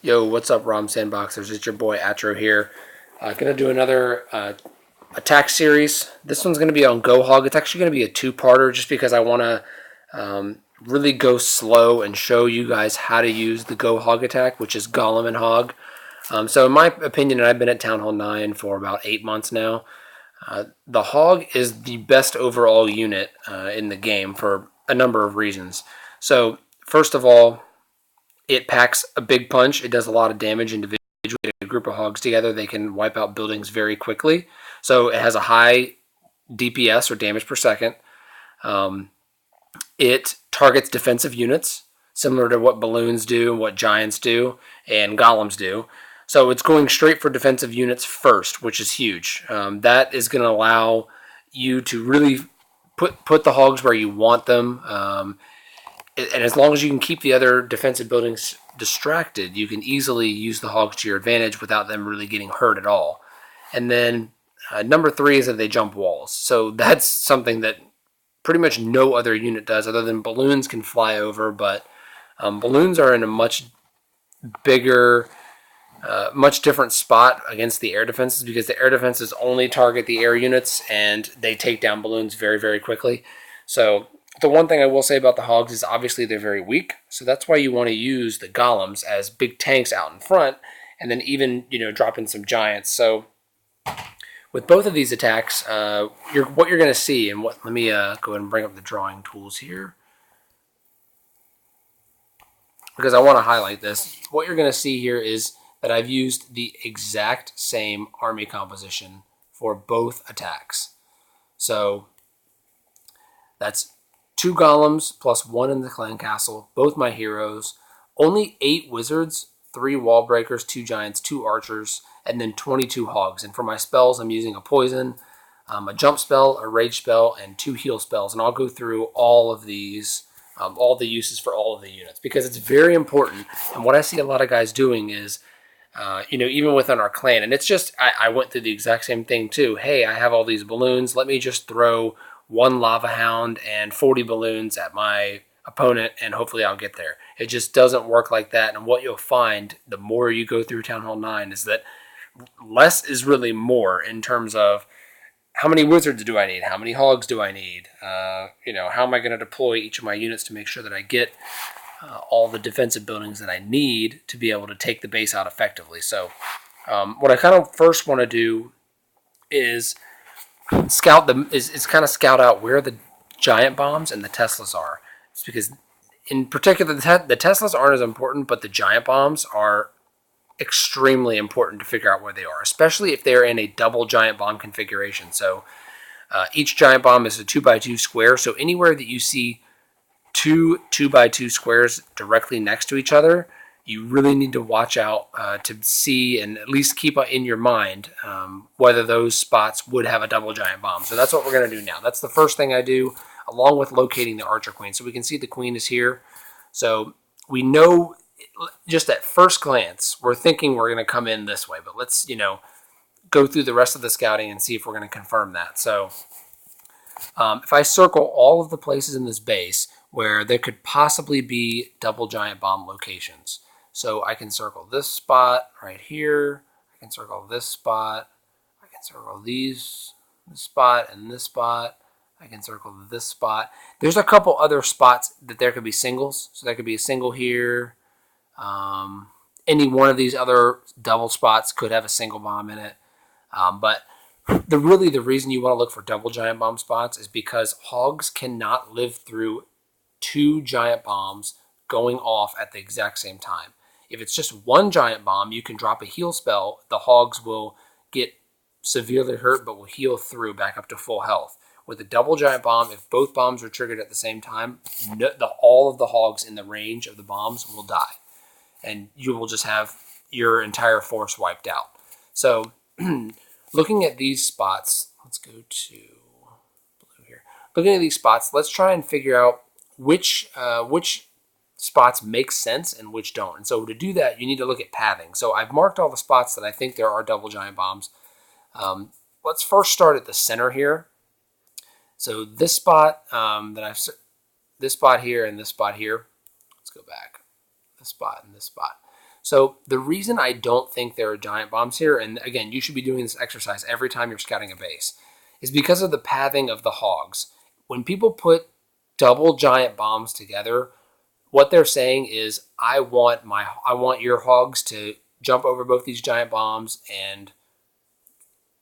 Yo, what's up, ROM Sandboxers? It's your boy Atro here. Gonna do another attack series. This one's gonna be on GoHog. It's actually gonna be a two-parter, just because I want to really go slow and show you guys how to use the GoHog attack, which is Golem and Hog. So, in my opinion, and I've been at Town Hall 9 for about 8 months now. The Hog is the best overall unit in the game for a number of reasons. So, first of all, it packs a big punch. It does a lot of damage individually. A group of hogs together, they can wipe out buildings very quickly. So it has a high DPS or damage per second. Um, it targets defensive units, similar to what balloons do, what giants do, and golems do. So it's going straight for defensive units first, which is huge. That is going to allow you to really put the hogs where you want them. And as long as you can keep the other defensive buildings distracted, you can easily use the hogs to your advantage without them really getting hurt at all. And then number three is that they jump walls. So that's something that pretty much no other unit does, other than balloons can fly over. But balloons are in a much bigger, much different spot against the air defenses, because the air defenses only target the air units and they take down balloons very, very quickly. So the one thing I will say about the hogs is obviously they're very weak, so that's why you want to use the golems as big tanks out in front, and then even drop in some giants. So with both of these attacks, what you're going to see, and let me go ahead and bring up the drawing tools here, because I want to highlight this. What you're going to see here is that I've used the exact same army composition for both attacks. So that's 2 golems plus 1 in the clan castle, both my heroes. Only 8 wizards, 3 wall breakers, 2 giants, 2 archers, and then 22 hogs. And for my spells, I'm using a poison, a jump spell, a rage spell, and 2 heal spells. And I'll go through all of these, all the uses for all of the units, because it's very important. And what I see a lot of guys doing is, even within our clan, and it's just, I went through the exact same thing too. Hey, I have all these balloons. Let me just throw 1 lava hound and 40 balloons at my opponent, and hopefully I'll get there. It just doesn't work like that. And what you'll find the more you go through Town Hall 9 is that less is really more, in terms of how many wizards do I need? How many hogs do I need? How am I going to deploy each of my units to make sure that I get all the defensive buildings that I need to be able to take the base out effectively. So what I kind of first want to do is scout scout out where the giant bombs and the Teslas are. It's because, in particular, the Teslas aren't as important, but the giant bombs are extremely important to figure out where they are, especially if they're in a double giant bomb configuration. So each giant bomb is a 2x2 square. So anywhere that you see two 2x2 squares directly next to each other, you really need to watch out to see, and at least keep in your mind whether those spots would have a double giant bomb. So that's what we're going to do now. That's the first thing I do, along with locating the archer queen. So we can see the queen is here. So we know, just at first glance, we're thinking we're going to come in this way. But let's, go through the rest of the scouting and see if we're going to confirm that. So if I circle all of the places in this base where there could possibly be double giant bomb locations. So I can circle this spot right here. I can circle this spot. I can circle this spot and this spot. I can circle this spot. There's a couple other spots that there could be singles. So there could be a single here. Any one of these other double spots could have a single bomb in it. But the reason you want to look for double giant bomb spots is because hogs cannot live through 2 giant bombs going off at the exact same time. If it's just 1 giant bomb, you can drop a heal spell. The hogs will get severely hurt, but will heal through back up to full health. With a double giant bomb, if both bombs are triggered at the same time, all of the hogs in the range of the bombs will die, and you will just have your entire force wiped out. So looking at these spots, let's go to blue here. Looking at these spots, let's try and figure out which spots make sense and which don't. And so to do that, you need to look at pathing. So I've marked all the spots that I think there are double giant bombs. Let's first start at the center here. So this spot this spot here and this spot here. Let's go back. This spot and this spot. So the reason I don't think there are giant bombs here, and again, you should be doing this exercise every time you're scouting a base, is because of the pathing of the hogs. When people put double giant bombs together, what they're saying is, I want your hogs to jump over both these giant bombs and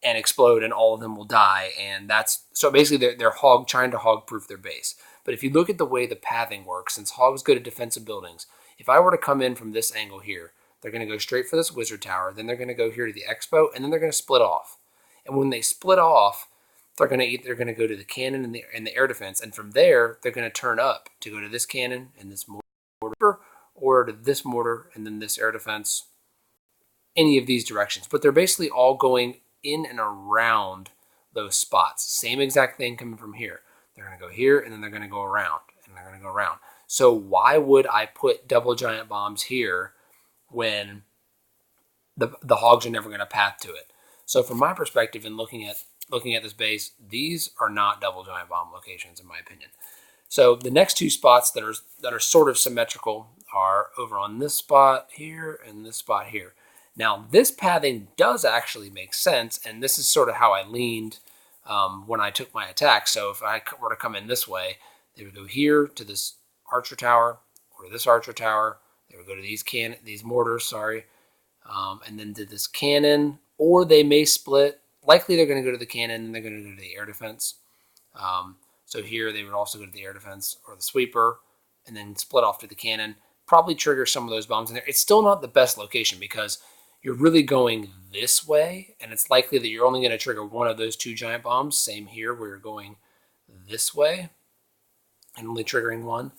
explode, and all of them will die. And that's so basically they're trying to hog proof their base. But if you look at the way the pathing works, since hogs go to defensive buildings, if I were to come in from this angle here, they're going to go straight for this wizard tower, then they're going to go here to the expo, and then they're going to split off. And when they split off, they're going to go to the cannon and the air defense, and from there they're going to turn up to go to this cannon and this mortar, or to this mortar and then this air defense, any of these directions. But they're basically all going in and around those spots. Same exact thing coming from here. They're going to go here, and then they're going to go around, and they're going to go around. So why would I put double giant bombs here when the hogs are never going to path to it? So from my perspective, in looking at this base, these are not double giant bomb locations, in my opinion. So the next two spots that are sort of symmetrical are over on this spot here and this spot here. Now, this pathing does actually make sense, and this is sort of how I leaned when I took my attack. So if I were to come in this way, they would go here to this archer tower, or to this archer tower. They would go to these mortars, and then to this cannon, or they may split. Likely they're going to go to the cannon, and they're going to go to the air defense. So here they would also go to the air defense or the sweeper, and then split off to the cannon. Probably trigger some of those bombs in there. It's still not the best location because you're really going this way, and it's likely that you're only going to trigger one of those two giant bombs. Same here where you're going this way and only triggering one.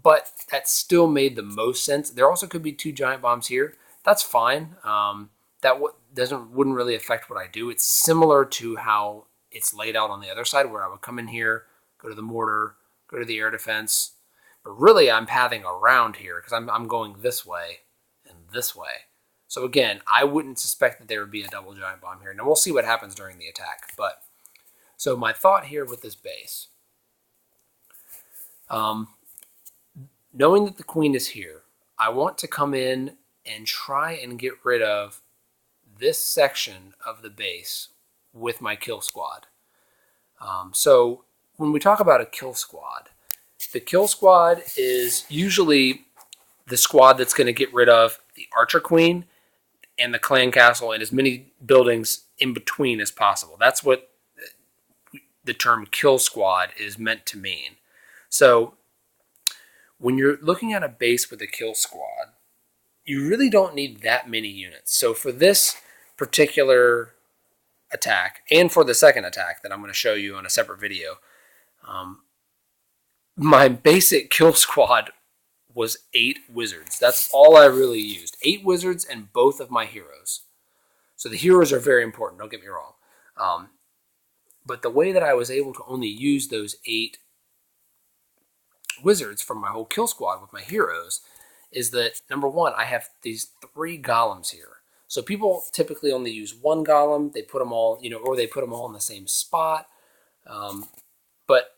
But that still made the most sense. There also could be two giant bombs here. That's fine. That wouldn't really affect what I do. It's similar to how it's laid out on the other side, where I would come in here, go to the mortar, go to the air defense. But really, I'm pathing around here because I'm going this way and this way. So again, I wouldn't suspect that there would be a double giant bomb here. Now we'll see what happens during the attack. But so my thought here with this base, knowing that the queen is here, I want to come in and try and get rid of this section of the base with my kill squad. So when we talk about a kill squad, the kill squad is usually the squad that's going to get rid of the archer queen and the clan castle and as many buildings in between as possible. That's what the term kill squad is meant to mean. So when you're looking at a base with a kill squad, you really don't need that many units. So for this particular attack, and for the second attack that I'm going to show you on a separate video, my basic kill squad was 8 wizards. That's all I really used. 8 wizards and both of my heroes. So the heroes are very important, don't get me wrong. But the way that I was able to only use those 8 wizards from my whole kill squad with my heroes is that, number one, I have these 3 golems here. So people typically only use 1 golem. They put them all, or they put them all in the same spot. But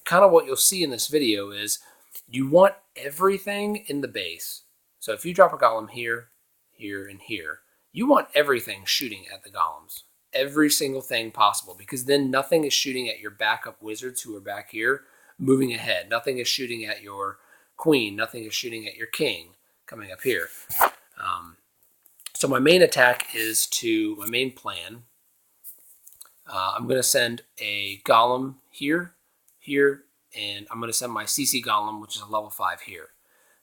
kind of what you'll see in this video is you want everything in the base. So if you drop a golem here, here, and here, you want everything shooting at the golems. Every single thing possible, because then nothing is shooting at your backup wizards who are back here moving ahead. Nothing is shooting at your queen. Nothing is shooting at your king coming up here. So my main attack my main plan. I'm going to send a golem here, here, and I'm going to send my CC golem, which is a level 5 here.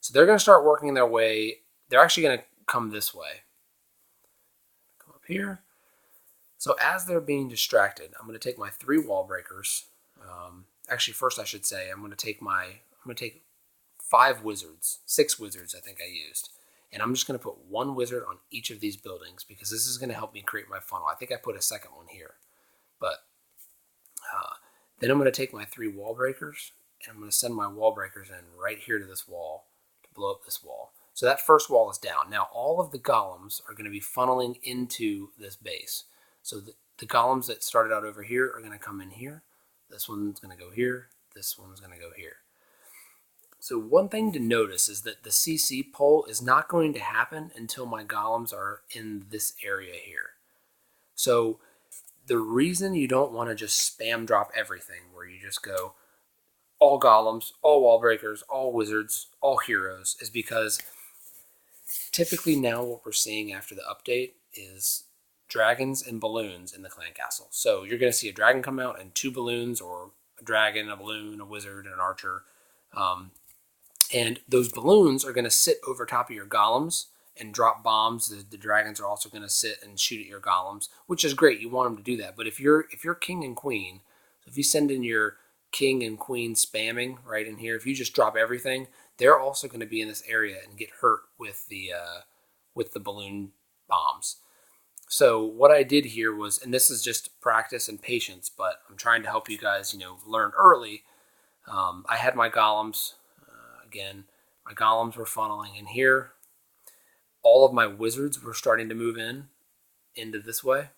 So they're going to start working their way. They're actually going to come this way. Come up here. So as they're being distracted, I'm going to take my 3 wall breakers. Actually, first I should say I'm going to take 5 wizards, 6 wizards I think I used. And I'm just going to put 1 wizard on each of these buildings because this is going to help me create my funnel. I think I put a second one here. But then I'm going to take my 3 wall breakers and I'm going to send my wall breakers in right here to this wall to blow up this wall. So that first wall is down. Now all of the golems are going to be funneling into this base. So the golems that started out over here are going to come in here. This one's going to go here. This one's going to go here. So one thing to notice is that the CC pull is not going to happen until my golems are in this area here. So the reason you don't want to just spam drop everything, where you just go all golems, all wall breakers, all wizards, all heroes, is because typically now what we're seeing after the update is dragons and balloons in the clan castle. So you're going to see a dragon come out and 2 balloons, or a dragon, a balloon, a wizard, and an archer. And those balloons are going to sit over top of your golems and drop bombs. The dragons are also going to sit and shoot at your golems, which is great. You want them to do that. But if you're king and queen, so if you send in your king and queen spamming right in here, if you just drop everything, they're also going to be in this area and get hurt with the balloon bombs. So what I did here was, and this is just practice and patience, but I'm trying to help you guys, learn early. I had my golems. Again, my golems were funneling in here. All of my wizards were starting to move into this way.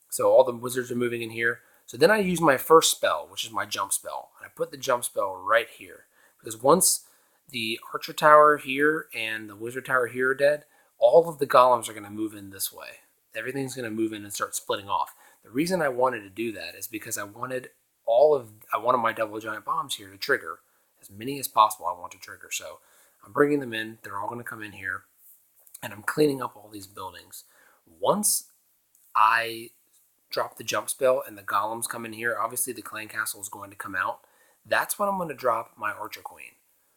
So all the wizards are moving in here. So then I use my first spell, which is my jump spell. And I put the jump spell right here. Because once the archer tower here and the wizard tower here are dead, all of the golems are going to move in this way. Everything's going to move in and start splitting off. The reason I wanted to do that is because I wanted my double giant bombs here to trigger. As many as possible I want to trigger. So I'm bringing them in. They're all going to come in here. And I'm cleaning up all these buildings. Once I drop the jump spell and the golems come in here, obviously the clan castle is going to come out. That's when I'm going to drop my archer queen.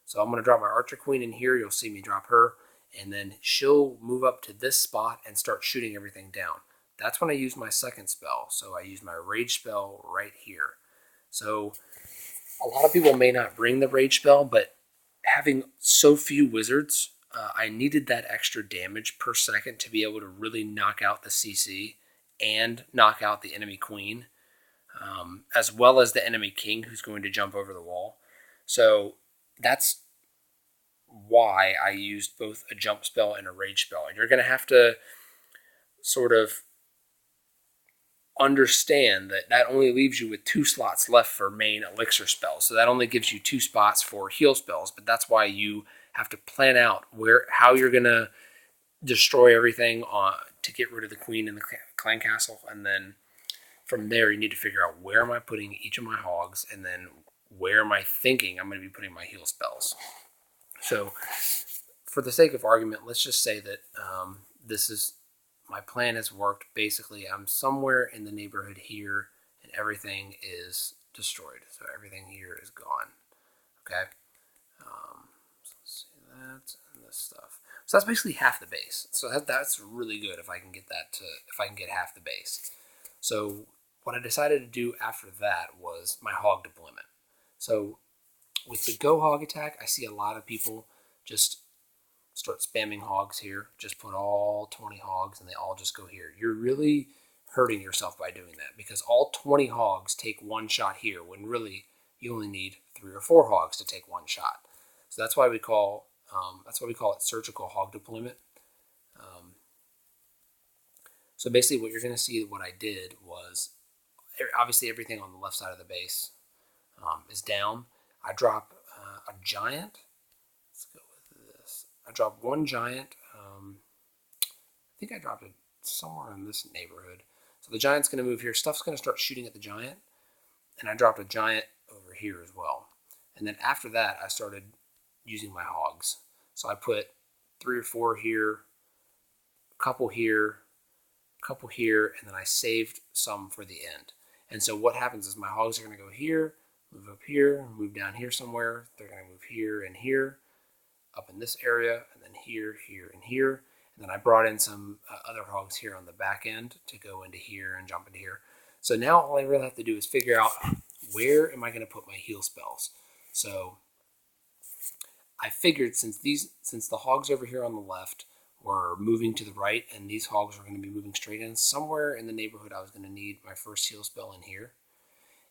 So I'm going to drop my archer queen in here. You'll see me drop her. And then she'll move up to this spot and start shooting everything down. That's when I use my second spell. So I use my rage spell right here. So a lot of people may not bring the rage spell, but having so few wizards, I needed that extra damage per second to be able to really knock out the CC and knock out the enemy queen, as well as the enemy king who's going to jump over the wall. So that's why I used both a jump spell and a rage spell. And you're going to have to sort of understand that only leaves you with 2 slots left for main elixir spells. So that only gives you 2 spots for heal spells, but that's why you have to plan out how you're going to destroy everything to get rid of the queen in the clan castle. And then from there, you need to figure out where am I putting each of my hogs, and then where am I thinking I'm going to be putting my heal spells. So for the sake of argument, let's just say that my plan has worked. Basically, I'm somewhere in the neighborhood here, and everything is destroyed. So everything here is gone. Okay. So let's see that and this stuff. So that's basically half the base. So that's really good if I can get half the base. So what I decided to do after that was my hog deployment. So with the GoHog attack, I see a lot of people just start spamming hogs here. Just put all 20 hogs and they all just go here. You're really hurting yourself by doing that, because all 20 hogs take 1 shot here when really you only need 3 or 4 hogs to take 1 shot. So that's why we call it surgical hog deployment. So basically what you're going to see, what I did was, obviously everything on the left side of the base is down. I drop a giant. Let's go with this. I dropped 1 giant. I think I dropped it somewhere in this neighborhood. So the giant's going to move here. Stuff's going to start shooting at the giant. And I dropped a giant over here as well. And then after that, I started using my hogs. So I put 3 or 4 here, a couple here, and then I saved some for the end. And so what happens is my hogs are going to go here, move up here, move down here somewhere. They're going to move here and here, up in this area, and then here, here, and here. And then I brought in some other hogs here on the back end to go into here and jump into here. So now all I really have to do is figure out, where am I going to put my heal spells? So I figured since the hogs over here on the left were moving to the right and these hogs were going to be moving straight in, somewhere in the neighborhood I was going to need my first heal spell in here.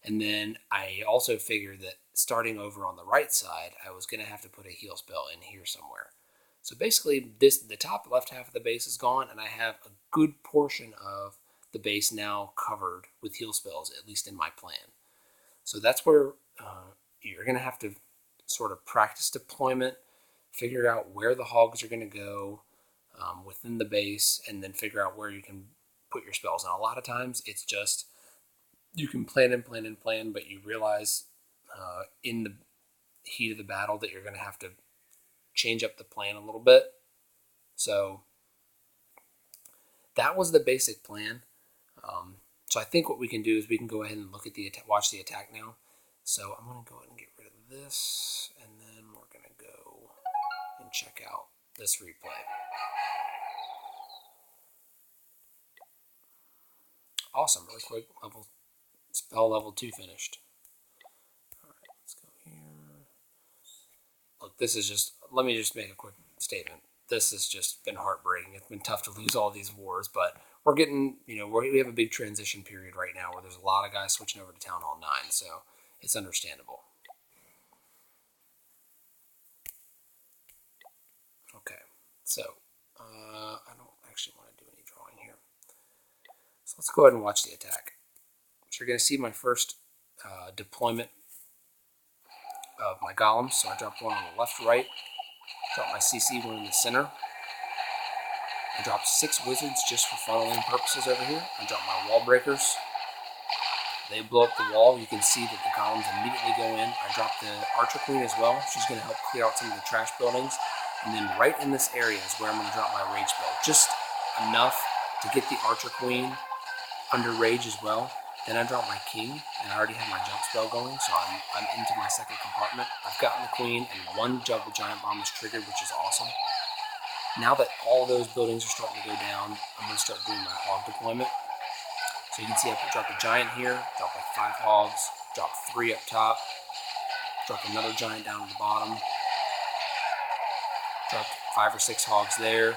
And then I also figured that starting over on the right side, I was going to have to put a heal spell in here somewhere. So basically, the top left half of the base is gone, and I have a good portion of the base now covered with heal spells, at least in my plan. So that's where you're going to have to sort of practice deployment, figure out where the hogs are going to go within the base, and then figure out where you can put your spells. And a lot of times it's just you can plan and plan and plan, but you realize in the heat of the battle that you're going to have to change up the plan a little bit. So that was the basic plan. So I think what we can do is we can go ahead and look at watch the attack now. So I'm going to go ahead and get rid of this, and then we're going to go and check out this replay. Awesome, really quick. Spell level 2 finished. All right, let's go here. Look, this is just, let me just make a quick statement. This has just been heartbreaking. It's been tough to lose all these wars, but we're getting, we have a big transition period right now where there's a lot of guys switching over to Town Hall 9, so it's understandable. Okay, so I don't actually want to do any drawing here. So let's go ahead and watch the attack. So you're going to see my first deployment of my golems. So I dropped one on the left, right, dropped my CC one in the center. I dropped 6 wizards just for funneling purposes over here. I dropped my wall breakers. They blow up the wall. You can see that the golems immediately go in. I dropped the Archer Queen as well. She's going to help clear out some of the trash buildings. And then right in this area is where I'm going to drop my rage spell. Just enough to get the Archer Queen under rage as well. Then I drop my king, and I already have my jump spell going, so I'm into my second compartment. I've gotten the queen, and 1 double giant bomb is triggered, which is awesome. Now that all those buildings are starting to go down, I'm going to start doing my hog deployment. So you can see I dropped a giant here, dropped like 5 hogs, dropped 3 up top, dropped another giant down at the bottom, dropped 5 or 6 hogs there,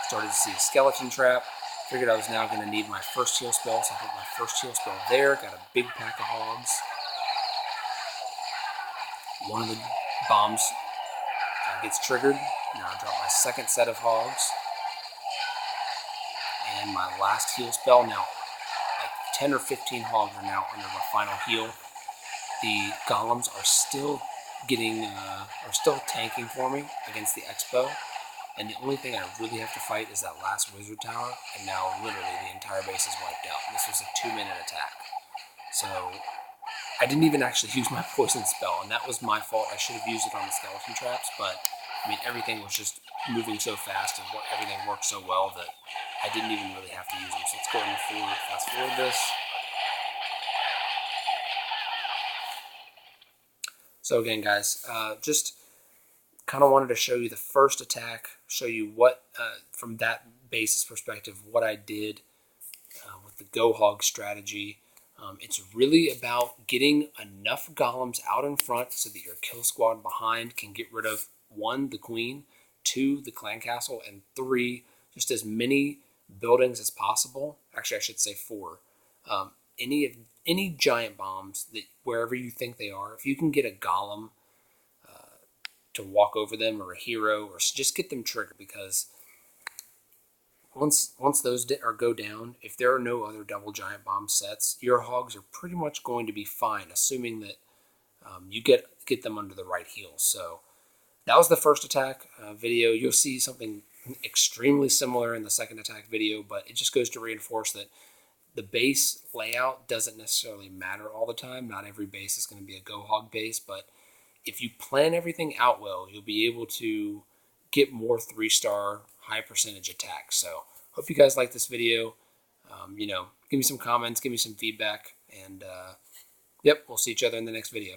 started to see a skeleton trap. Figured I was now going to need my first heal spell, so I put my first heal spell there. Got a big pack of hogs. One of the bombs gets triggered. Now I drop my second set of hogs. And my last heal spell. Now, like 10 or 15 hogs are now under my final heal. The golems are still tanking for me against the Expo. And the only thing I really have to fight is that last wizard tower, and now literally the entire base is wiped out. This was a 2-minute attack. So I didn't even actually use my poison spell, and that was my fault. I should have used it on the skeleton traps, but I mean everything was just moving so fast and everything worked so well that I didn't even really have to use them. So let's go ahead and fast forward this. So again, guys, just kind of wanted to show you the first attack, show you what, from that basis perspective, what I did with the GoHog strategy. It's really about getting enough golems out in front so that your kill squad behind can get rid of 1, the queen, 2, the clan castle, and 3, just as many buildings as possible. Actually, I should say 4. Any giant bombs that wherever you think they are, if you can get a golem to walk over them, or a hero, or just get them triggered, because once those go down, if there are no other double giant bomb sets, your hogs are pretty much going to be fine, assuming that you get them under the right heels. So that was the first attack video. You'll see something extremely similar in the second attack video, but it just goes to reinforce that the base layout doesn't necessarily matter all the time. Not every base is going to be a GoHog base, but if you plan everything out well, you'll be able to get more 3-star high percentage attacks. So hope you guys like this video. Give me some comments, give me some feedback, and yep, we'll see each other in the next video.